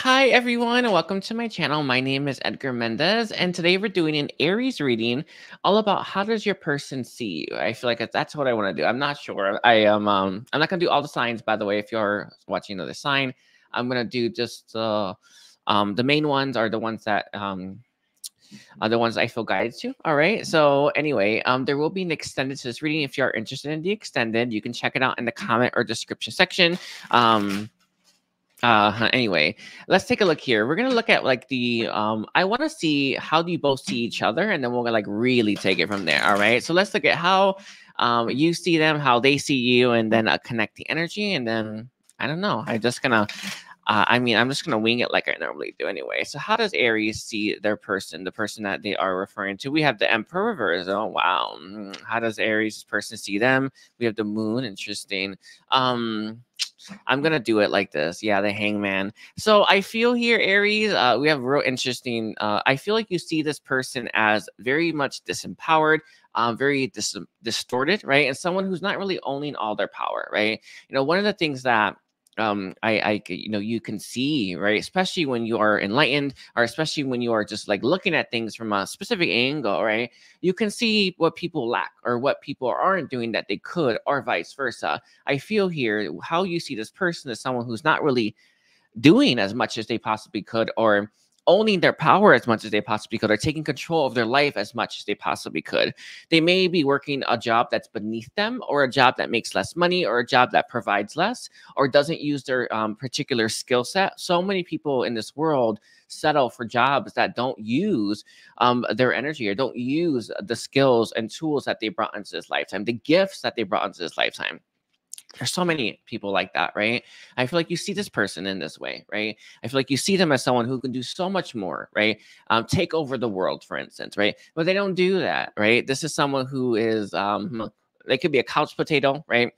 Hi everyone, and welcome to my channel. My name is Edgar Mendez, and today we're doing an Aries reading all about how does your person see you. I feel like that's what I want to do. I'm not sure. I'm not gonna do all the signs, by the way. If you're watching another sign, I'm gonna do just the main ones are the ones that are the ones I feel guided to. All right. So anyway, there will be an extended to this reading. If you are interested in the extended, you can check it out in the comment or description section. Anyway, let's take a look here. We're gonna look at like the I want to see how do you both see each other, and then we're gonna like really take it from there. All right, so let's look at how you see them, how they see you, and then connect the energy, and then I don't know, I'm just gonna I'm just gonna wing it like I normally do anyway. So how does Aries see their person, the person that they are referring to? We have the Emperor reverse. Oh wow. How does Aries person see them? We have the Moon. Interesting. I'm gonna do it like this. Yeah, the Hangman. So I feel here, Aries, we have real interesting. I feel like you see this person as very much disempowered, very distorted, right? And someone who's not really owning all their power, right? You know, one of the things that you can see, right, especially when you are enlightened, or especially when you are just like looking at things from a specific angle, right, you can see what people lack or what people aren't doing that they could, or vice versa. I feel here how you see this person as someone who's not really doing as much as they possibly could, or owning their power as much as they possibly could, or taking control of their life as much as they possibly could. They may be working a job that's beneath them, or a job that makes less money, or a job that provides less, or doesn't use their particular skill set. So many people in this world settle for jobs that don't use their energy, or don't use the skills and tools that they brought into this lifetime, the gifts that they brought into this lifetime. There's so many people like that, right? I feel like you see this person in this way, right? I feel like you see them as someone who can do so much more, right? Take over the world, for instance, right? But they don't do that, right? This is someone who is, they could be a couch potato, right?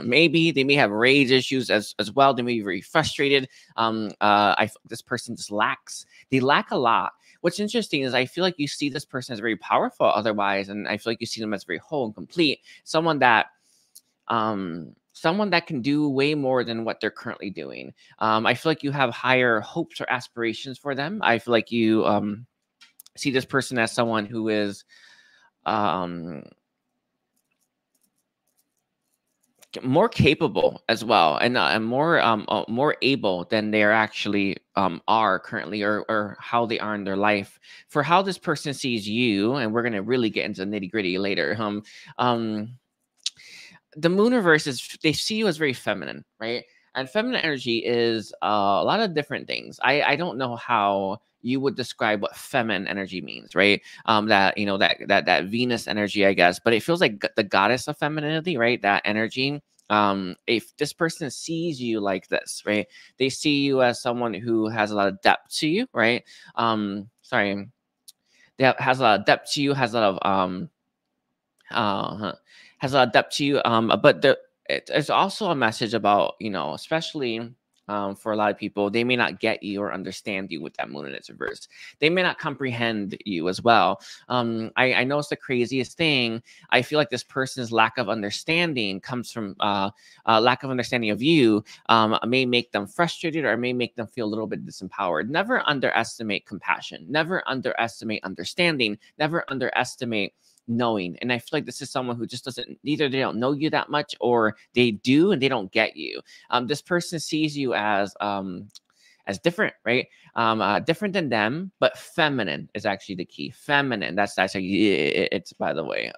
Maybe they may have rage issues as well. They may be very frustrated. This person just lacks. They lack a lot. What's interesting is I feel like you see this person as very powerful otherwise, and I feel like you see them as very whole and complete. Someone that can do way more than what they're currently doing. I feel like you have higher hopes or aspirations for them. I feel like you see this person as someone who is more capable as well, and more able than they are actually are currently, or how they are in their life. For how this person sees you, and we're gonna really get into nitty gritty later. The Moon reverse is, they see you as very feminine, right? And feminine energy is a lot of different things. I don't know how you would describe what feminine energy means, right? That, you know, that Venus energy, I guess, but it feels like the goddess of femininity, right? That energy. If this person sees you like this, right? They see you as someone who has a lot of depth to you, right? Sorry, that has a lot of depth to you, has a lot of has a lot of depth to you. But it's also a message about, you know, especially for a lot of people, they may not get you or understand you with that Moon in its reverse. They may not comprehend you as well. I know it's the craziest thing. I feel like this person's lack of understanding comes from lack of understanding of you. May make them frustrated, or may make them feel a little bit disempowered. Never underestimate compassion. Never underestimate understanding. Never underestimate knowing. And I feel like this is someone who just doesn't, either they don't know you that much, or they do and they don't get you. This person sees you as different, right? Different than them, but feminine is actually the key. Feminine. That's it's, by the way.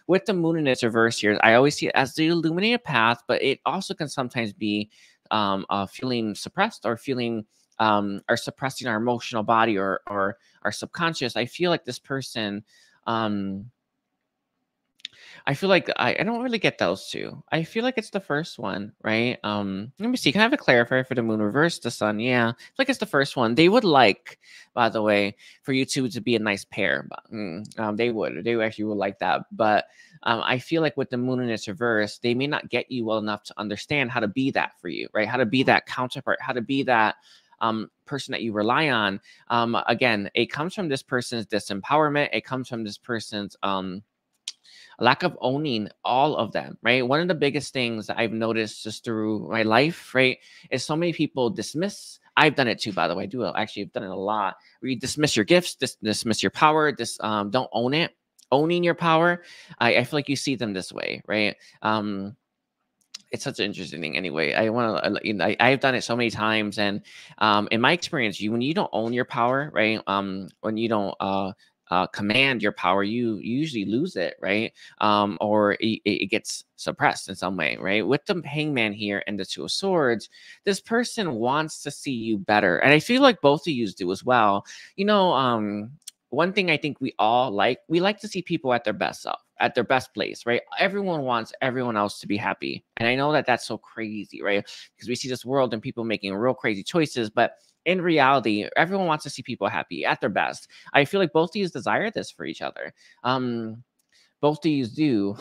With the Moon in its reverse here, I always see it as the illuminated path, but it also can sometimes be feeling suppressed, or feeling or suppressing our emotional body, or our subconscious. I feel like this person I feel like I don't really get those two. I feel like it's the first one, right? Let me see. Can I have a clarifier for the Moon reverse, the Sun? Yeah, I feel like it's the first one. They would like, by the way, for you two to be a nice pair. But, they actually would like that. But I feel like with the Moon in its reverse, they may not get you well enough to understand how to be that for you, right? How to be that counterpart, how to be that person that you rely on. Again, it comes from this person's disempowerment. It comes from this person's lack of owning all of them, right? One of the biggest things that I've noticed just through my life, right, is so many people dismiss. I've done it too, by the way. I do actually have done it a lot. Where you dismiss your gifts, dismiss your power, don't own it. Owning your power, I feel like you see them this way, right? It's such an interesting thing. Anyway, I want to, you know, I've done it so many times, and in my experience, when you don't own your power, right? When you don't command your power, you usually lose it, right? Or it gets suppressed in some way, right? With the Hangman here and the Two of Swords, this person wants to see you better, and I feel like both of you do as well. You know, one thing I think we like to see people at their best self, at their best place, right? Everyone wants everyone else to be happy. And I know that that's so crazy, right? Because we see this world and people making real crazy choices, but in reality, everyone wants to see people happy at their best. I feel like both of you desire this for each other. Both of you do.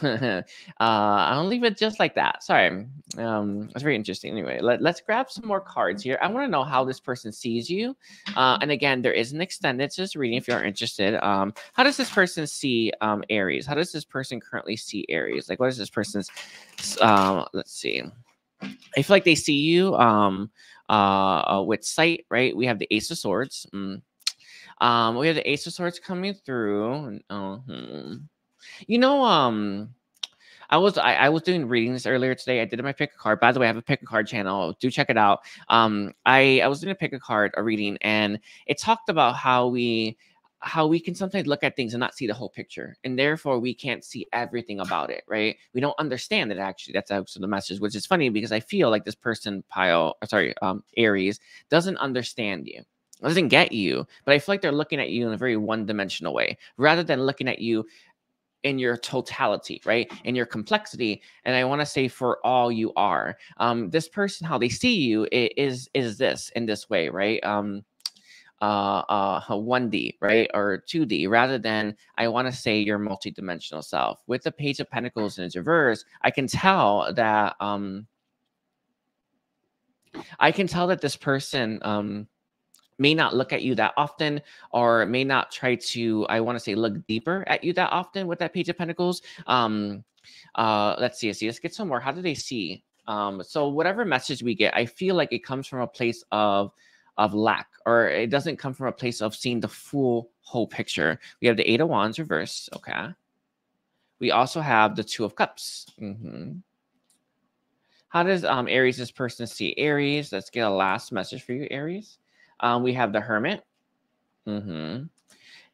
I'll leave it just like that. Sorry. It's very interesting. Anyway, let's grab some more cards here. I want to know how this person sees you. And again, there is an extended just reading if you are interested. How does this person see Aries? How does this person currently see Aries? Like, what is this person's, let's see. I feel like they see you with sight, right? We have the Ace of Swords. We have the Ace of Swords coming through. You know, I was doing readings earlier today. I did my pick a card. By the way, I have a pick a card channel. Do check it out. I was doing a pick a card, a reading, and it talked about how we can sometimes look at things and not see the whole picture, and therefore we can't see everything about it, right? We don't understand it. Actually, that's also the message, which is funny because I feel like this person, Aries, doesn't understand you, doesn't get you, but I feel like they're looking at you in a very one-dimensional way rather than looking at you in your totality, right? In your complexity. And I want to say for all you are. This person, how they see you is this in this way, right? 1D, right? Or 2D, rather than, I want to say, your multidimensional self. With the Page of Pentacles in its reverse, I can tell that this person may not look at you that often, or may not try to, I want to say, look deeper at you that often with that Page of Pentacles. Let's see. Let's get some more. How do they see? So whatever message we get, I feel like it comes from a place of lack, or it doesn't come from a place of seeing the whole picture. We have the Eight of Wands reverse. Okay. We also have the Two of Cups. How does Aries, this person, see Aries? Let's get a last message for you, Aries. We have the Hermit. And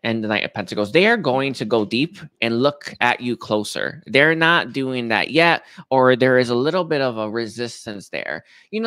the Knight of Pentacles. They are going to go deep and look at you closer. They're not doing that yet, or there is a little bit of a resistance there. You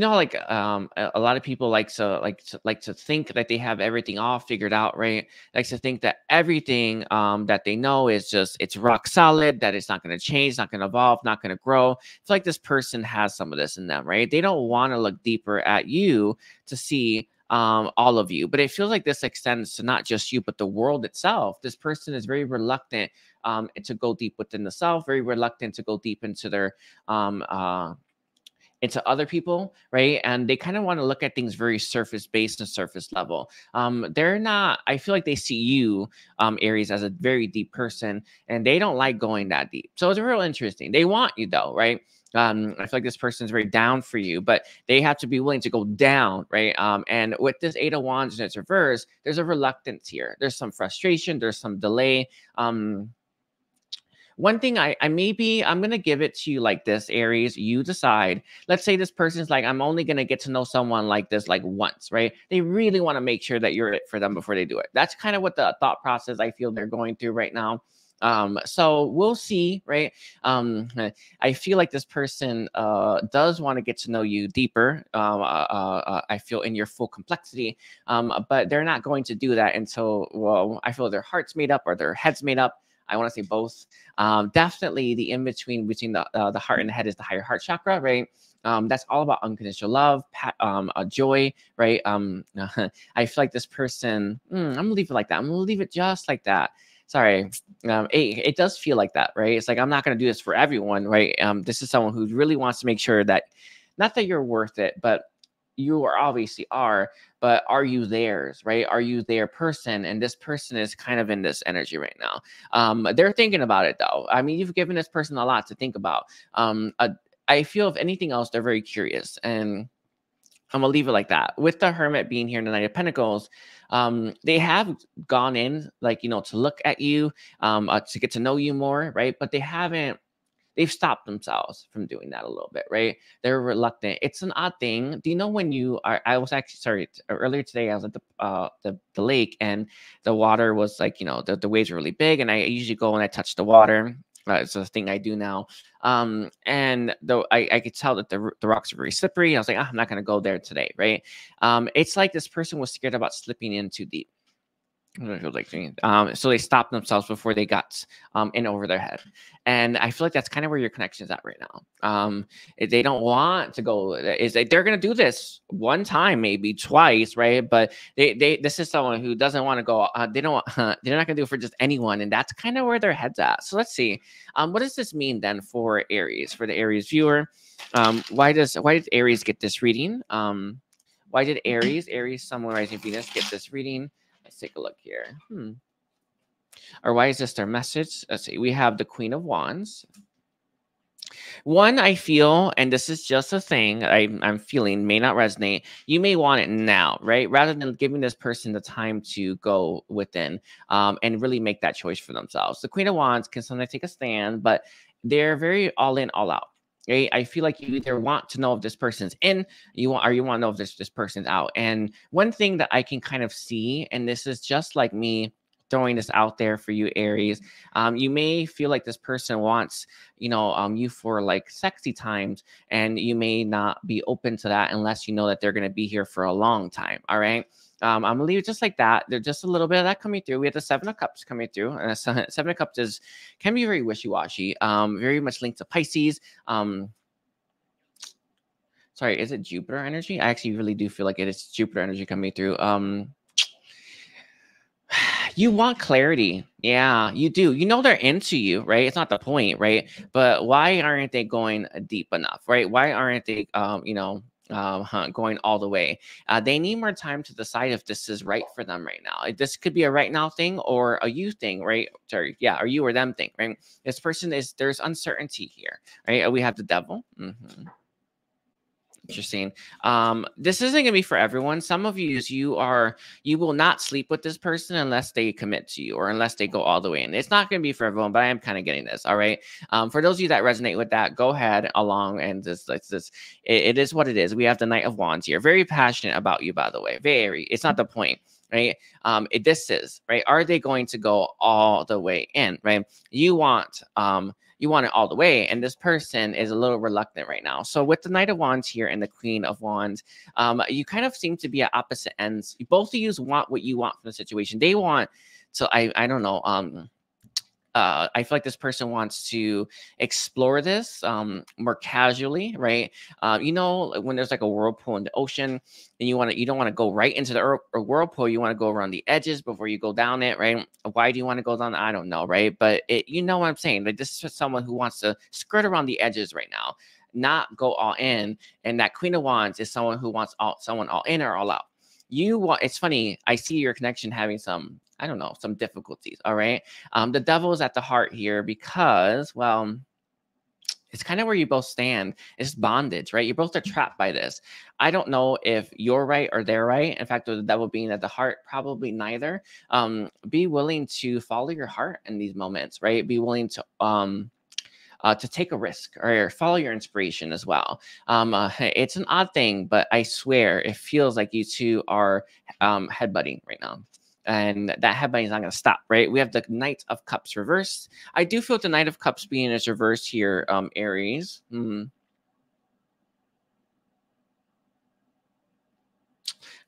know, like a lot of people like to think that they have everything all figured out, right? Likes to think that everything that they know is just, it's rock solid, that it's not going to change, not going to evolve, not going to grow. It's like this person has some of this in them, right? They don't want to look deeper at you to see all of you, but it feels like this extends to not just you, but the world itself. This person is very reluctant to go deep within the self, very reluctant to go deep into their into other people, right? And they kind of want to look at things very surface based and surface level. They're not, I feel like they see you, Aries, as a very deep person, and they don't like going that deep. So it's real interesting. They want you though, right? I feel like this person's very down for you, but they have to be willing to go down, right? And with this Eight of Wands in its reverse, there's a reluctance here. There's some frustration. There's some delay. One thing I'm going to give it to you like this, Aries. You decide. Let's say this person's like, I'm only going to get to know someone like this like once, right? They really want to make sure that you're it for them before they do it. That's kind of what the thought process I feel they're going through right now. So we'll see, right? I feel like this person does want to get to know you deeper. I feel in your full complexity, but they're not going to do that until, well, I feel their heart's made up or their head's made up. I want to say both. Definitely the in between the heart and the head is the higher heart chakra, right? That's all about unconditional love, joy, right? I feel like this person, I'm gonna leave it like that. I'm gonna leave it just like that. Sorry. It does feel like that, right? It's like, I'm not gonna do this for everyone, right? This is someone who really wants to make sure that, not that you're worth it, but you are obviously are, but are you theirs, right? Are you their person? And this person is kind of in this energy right now. They're thinking about it though. I mean, you've given this person a lot to think about. I feel if anything else, they're very curious, and I'm gonna leave it like that. With the Hermit being here in the Knight of Pentacles, they have gone in, like, you know, to look at you, to get to know you more, right? But they haven't. They've stopped themselves from doing that a little bit, right? They're reluctant. It's an odd thing. Do you know when you are? I was actually sorry earlier today. I was at the lake, and the water was like, you know, the waves were really big, and I usually go and I touch the water. It's a thing I do now. And though I could tell that the rocks are very slippery. I was like, I'm not gonna go there today, right? It's like this person was scared about slipping in too deep. So they stopped themselves before they got in over their head, and I feel like that's kind of where your connection is at right now. They don't want to go. Is they're gonna do this one time, maybe twice, right? But they this is someone who doesn't want to go. They don't. They're not gonna do it for just anyone, and that's kind of where their head's at. So let's see. What does this mean then for Aries? For the Aries viewer, why did Aries get this reading? Why did Aries, Sun, Moon, Rising, Venus get this reading? Let's take a look here. Or why is this their message? Let's see. We have the Queen of Wands. One, I feel, and this is just a thing I'm feeling, may not resonate. You may want it now, right? Rather than giving this person the time to go within and really make that choice for themselves. The Queen of Wands can sometimes take a stand, but they're very all in, all out. Right? I feel like you either want to know if this person's in, you want to know if this person's out. And one thing that I can kind of see, and this is just like me throwing this out there for you, Aries, you may feel like this person wants, you know, you for like sexy times, and you may not be open to that unless you know that they're going to be here for a long time. All right. I'm gonna leave it just like that. There's just a little bit of that coming through. We have the Seven of Cups coming through, and Seven of Cups can be very wishy-washy, very much linked to Pisces. Sorry, is it Jupiter energy? I actually really do feel like it is Jupiter energy coming through. You want clarity. Yeah, you do. You know they're into you, right? It's not the point, right? But why aren't they going deep enough, right? Why aren't they, going all the way? They need more time to decide if this is right for them right now. This could be a right now thing or a you thing, right? Sorry, yeah, or you or them thing, right? This person there's uncertainty here, right? We have the Devil. Interesting. This isn't gonna be for everyone. Some of you will not sleep with this person unless they commit to you or unless they go all the way in. It's not gonna be for everyone, but I am kind of getting this. All right. For those of you that resonate with that, go ahead along and it is what it is. We have the Knight of Wands here. Very passionate about you, by the way. Very. It's not the point. Right. This is right. Are they going to go all the way in? Right. You want it all the way, and this person is a little reluctant right now. So with the Knight of Wands here and the Queen of Wands, you kind of seem to be at opposite ends. Both of you want what you want from the situation. They want to, I don't know, I feel like this person wants to explore this more casually, right? You know, when there's like a whirlpool in the ocean, and you don't want to go right into the whirlpool. You want to go around the edges before you go down it, right? Why do you want to go down? I don't know, right? But you know what I'm saying? Like this is someone who wants to skirt around the edges right now, not go all in. And that Queen of Wands is someone who wants someone all in or all out. It's funny. I see your connection having some, I don't know, some difficulties. All right. The Devil is at the heart here because, well, it's kind of where you both stand. It's bondage, right? You both are trapped by this. I don't know if you're right or they're right. In fact, with the Devil being at the heart, probably neither. Be willing to follow your heart in these moments, right? Be willing to take a risk or follow your inspiration as well. It's an odd thing, but I swear it feels like you two are headbutting right now. And that headbutting is not going to stop, right? We have the Knight of Cups reversed. I do feel the Knight of Cups being as reversed here, Aries. Sometimes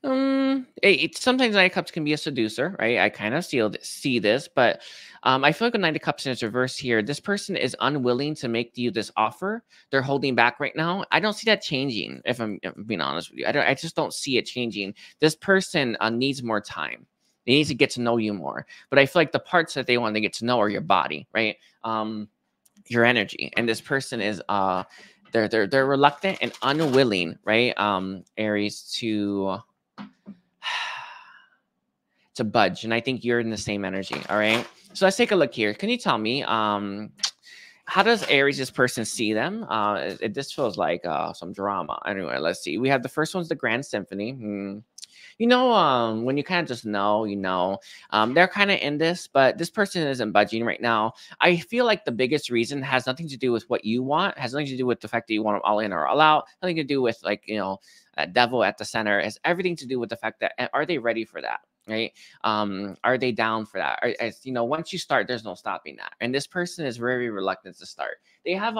Knight of Cups can be a seducer, right? I kind of see this, but I feel like a Knight of Cups is reversed here. This person is unwilling to make you this offer. They're holding back right now. I don't see that changing, if I'm being honest with you. I just don't see it changing. This person needs more time. They need to get to know you more. But I feel like the parts that they want to get to know are your body, right? Your energy. And this person is they're reluctant and unwilling, right? Aries to budge, and I think you're in the same energy. All right, so let's take a look here. Can you tell me how does Aries this person see them? This feels like some drama. Anyway, let's see. We have the first one's the Grand Symphony. When you kind of just know, they're kind of in this, but this person isn't budging right now. I feel like the biggest reason has nothing to do with what you want, has nothing to do with the fact that you want them all in or all out, nothing to do with like, a devil at the center. It has everything to do with the fact that are they ready for that? Right? Are they down for that? Once you start, there's no stopping that. And this person is very reluctant to start. They have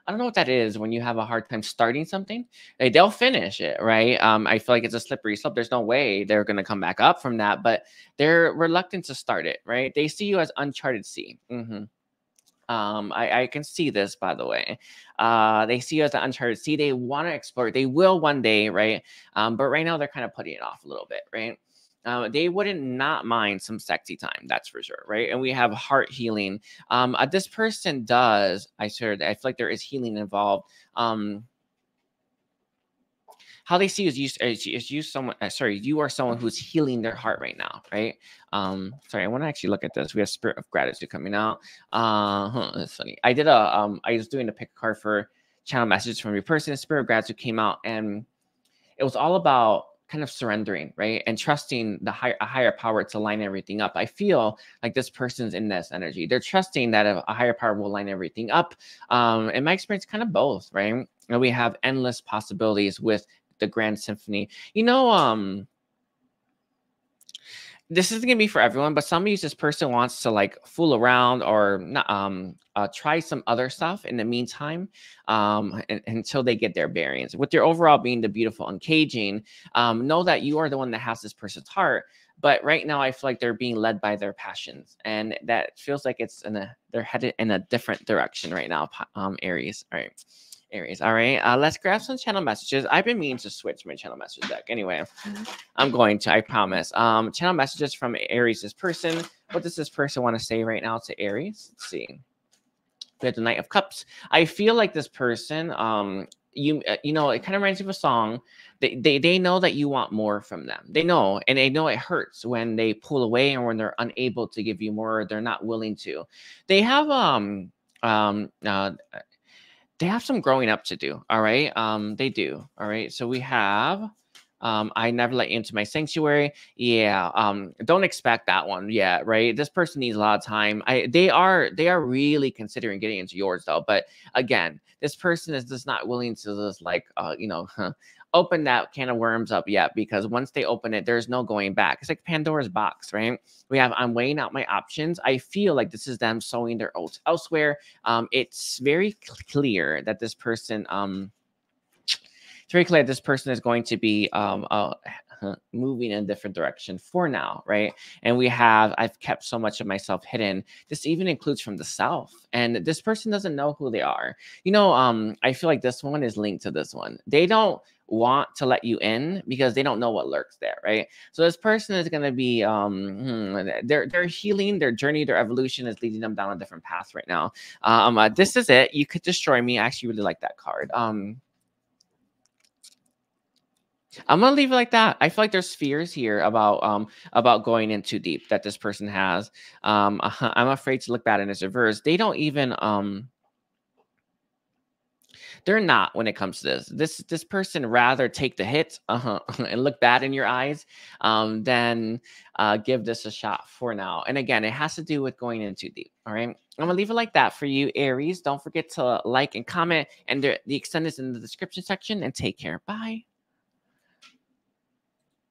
I don't know what that is when you have a hard time starting something. They'll finish it, right? I feel like it's a slippery slope. There's no way they're going to come back up from that, but they're reluctant to start it, right? They see you as uncharted sea. I can see this, by the way. They see you as the uncharted sea. They want to explore. They will one day, right? But right now they're kind of putting it off a little bit, right? They wouldn't not mind some sexy time, that's for sure, right? And we have heart healing. This person does. I feel like there is healing involved. How they see you is you someone. You are someone who's healing their heart right now, right? I want to actually look at this. We have Spirit of Gratitude coming out. That's funny. I was doing a pick a card for channel messages from your person. Spirit of Gratitude came out, and it was all about kind of surrendering, right? And trusting a higher power to line everything up. I feel like this person's in this energy. They're trusting that a higher power will line everything up. In my experience, kind of both, right? And we have endless possibilities with the Grand Symphony. This isn't gonna be for everyone, but some of you, this person wants to like fool around or not, try some other stuff in the meantime, until they get their bearings. With your overall being the beautiful uncaging, know that you are the one that has this person's heart. But right now, I feel like they're being led by their passions, and that feels like they're headed in a different direction right now. Aries, all right. Aries. All right. Let's grab some channel messages. I've been meaning to switch my channel message deck. Anyway, I'm going to, I promise. Channel messages from Aries, this person. What does this person want to say right now to Aries? Let's see. We have the Knight of Cups. I feel like this person, it kind of reminds me of a song. They know that you want more from them. They know, and they know it hurts when they pull away or when they're unable to give you more, or they're not willing to. They have they have some growing up to do. All right. They do. All right. So we have I never let you into my sanctuary. Yeah. Don't expect that one yet, right? This person needs a lot of time. They are really considering getting into yours though. But again, this person is just not willing to just like open that can of worms up yet, because once they open it, there's no going back. It's like Pandora's box, right? We have I'm weighing out my options. I feel like this is them sowing their oats elsewhere. It's very clear that this person it's very clear this person is going to be moving in a different direction for now, right? And I've kept so much of myself hidden. This even includes from the self, and this person doesn't know who they are. I feel like this one is linked to this one. They don't want to let you in because they don't know what lurks there, right? So this person is going to be they're healing, their journey, their evolution is leading them down a different path right now. This is it. You could destroy me. I actually really like that card. I'm gonna leave it like that. I feel like there's fears here about going in too deep that this person has. I'm afraid to look bad in this reverse. They don't even they're not when it comes to this person rather take the hit and look bad in your eyes than give this a shot for now. And again, it has to do with going in too deep. All right, I'm gonna leave it like that for you, Aries. Don't forget to like and comment, and the extent is in the description section, and take care. Bye.